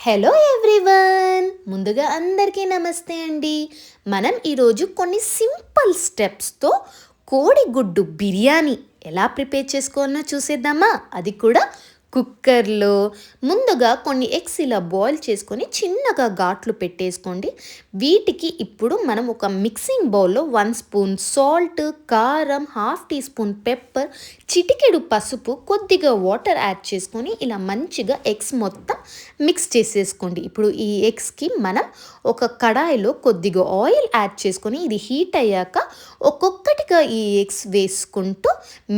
Hello everyone, ముందుగా అందరికీ నమస్తే అండి. మనం ఈరోజు కొన్ని సింపుల్ స్టెప్స్తో కోడిగుడ్డు బిర్యానీ ఎలా ప్రిపేర్ చేసుకోవాలో చూసేద్దామా. అది కూడా కుక్కర్లో. ముందుగా కొన్ని ఎగ్స్ ఇలా బాయిల్ చేసుకొని చిన్నగా ఘాట్లు పెట్టేసుకోండి. వీటికి ఇప్పుడు మనం ఒక మిక్సింగ్ బౌల్లో 1 స్పూన్ సాల్ట్, కారం, హాఫ్ టీ స్పూన్ పెప్పర్, చిటికెడు పసుపు, కొద్దిగా వాటర్ యాడ్ చేసుకొని ఇలా మంచిగా ఎగ్స్ మొత్తం మిక్స్ చేసేసుకోండి. ఇప్పుడు ఈ ఎగ్స్కి మనం ఒక కడాయిలో కొద్దిగా ఆయిల్ యాడ్ చేసుకొని ఇది హీట్ అయ్యాక ఒక్కొక్కటిగా ఈ ఎగ్స్ వేసుకుంటూ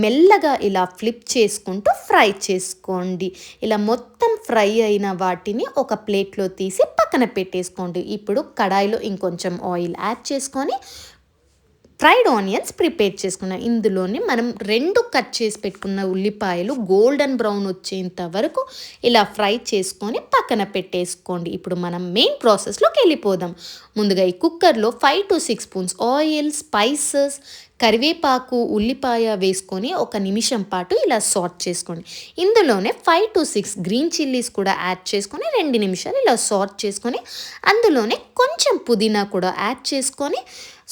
మెల్లగా ఇలా ఫ్లిప్ చేసుకుంటూ ఫ్రై చేసుకోండి. ఇలా మొత్తం ఫ్రై అయిన వాటిని ఒక ప్లేట్లో తీసి పక్కన పెట్టేసుకోండి. ఇప్పుడు కడాయిలో ఇంకొంచెం ఆయిల్ యాడ్ చేసుకొని ఫ్రైడ్ ఆనియన్స్ ప్రిపేర్ చేసుకున్నాం. ఇందులోనే మనం 2 కట్ చేసి పెట్టుకున్న ఉల్లిపాయలు గోల్డెన్ బ్రౌన్ వచ్చేంత వరకు ఇలా ఫ్రై చేసుకొని పక్కన పెట్టేసుకోండి. ఇప్పుడు మనం మెయిన్ ప్రాసెస్లోకి వెళ్ళిపోదాం. ముందుగా ఈ కుక్కర్లో 5 to 6 స్పూన్స్ ఆయిల్, స్పైసెస్, కరివేపాకు, ఉల్లిపాయ వేసుకొని 1 నిమిషం పాటు ఇలా సాట్ చేసుకోండి. ఇందులోనే 5 to 6 గ్రీన్ చిల్లీస్ కూడా యాడ్ చేసుకొని 2 నిమిషాలు ఇలా సాట్ చేసుకొని అందులోనే కొంచెం పుదీనా కూడా యాడ్ చేసుకొని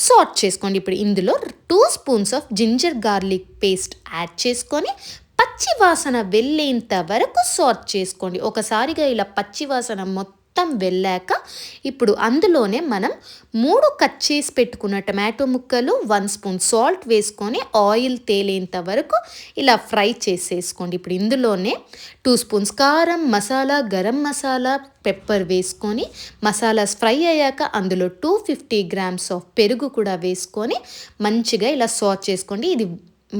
సాట్ చేసుకోండి. ఇప్పుడు ఇందులో 2 spoons of ginger garlic paste add చేసుకొని పచ్చి వాసన వెళ్ళేంత వరకు సాట్ చేసుకోండి. ఒకసారిగా ఇలా పచ్చి వాసన మొత్తం వెళ్ళాక ఇప్పుడు అందులోనే మనం 3 కట్ చేసి పెట్టుకున్న టమాటో ముక్కలు, 1 స్పూన్ సాల్ట్ వేసుకొని ఆయిల్ తేలేంత వరకు ఇలా ఫ్రై చేసేసుకోండి. ఇప్పుడు ఇందులోనే 2 స్పూన్స్ కారం, మసాలా, గరం మసాలా, పెప్పర్ వేసుకొని మసాలాస్ ఫ్రై అయ్యాక అందులో 250 గ్రామ్స్ ఆఫ్ పెరుగు కూడా వేసుకొని మంచిగా ఇలా సాట్ చేసుకోండి. ఇది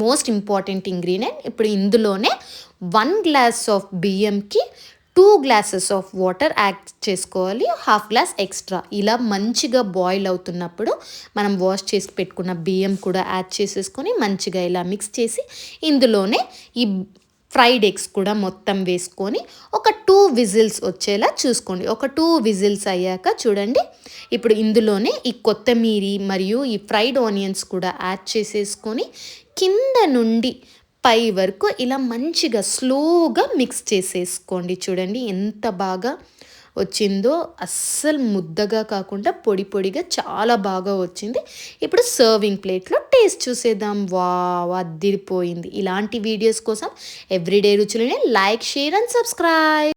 మోస్ట్ ఇంపార్టెంట్ ఇంగ్రీడియంట్. ఇప్పుడు ఇందులోనే 1 గ్లాస్ ఆఫ్ బియ్యంకి 2 గ్లాసెస్ ఆఫ్ వాటర్ యాడ్ చేసుకోవాలి, హాఫ్ గ్లాస్ ఎక్స్ట్రా. ఇలా మంచిగా బాయిల్ అవుతున్నప్పుడు మనం వాష్ చేసి పెట్టుకున్న బియ్యం కూడా యాడ్ చేసేసుకొని మంచిగా ఇలా మిక్స్ చేసి ఇందులోనే ఈ ఫ్రైడ్ ఎగ్స్ కూడా మొత్తం వేసుకొని ఒక 2 విజిల్స్ వచ్చేలా చూసుకోండి. ఒక 2 విజిల్స్ అయ్యాక చూడండి, ఇప్పుడు ఇందులోనే ఈ కొత్తిమీర మరియు ఈ ఫ్రైడ్ ఆనియన్స్ కూడా యాడ్ చేసేసుకొని కింద నుండి పై వరకు ఇలా మంచిగా స్లోగా మిక్స్ చేసేసుకోండి. చూడండి ఎంత బాగా వచ్చిందో, అస్సలు ముద్దగా కాకుండా పొడి పొడిగా చాలా బాగా వచ్చింది. ఇప్పుడు సర్వింగ్ ప్లేట్లో టేస్ట్ చూసేద్దాం. వావ్, అదిరిపోయింది. ఇలాంటి వీడియోస్ కోసం ఎవ్రీడే రుచులని లైక్, షేర్ అండ్ సబ్స్క్రైబ్.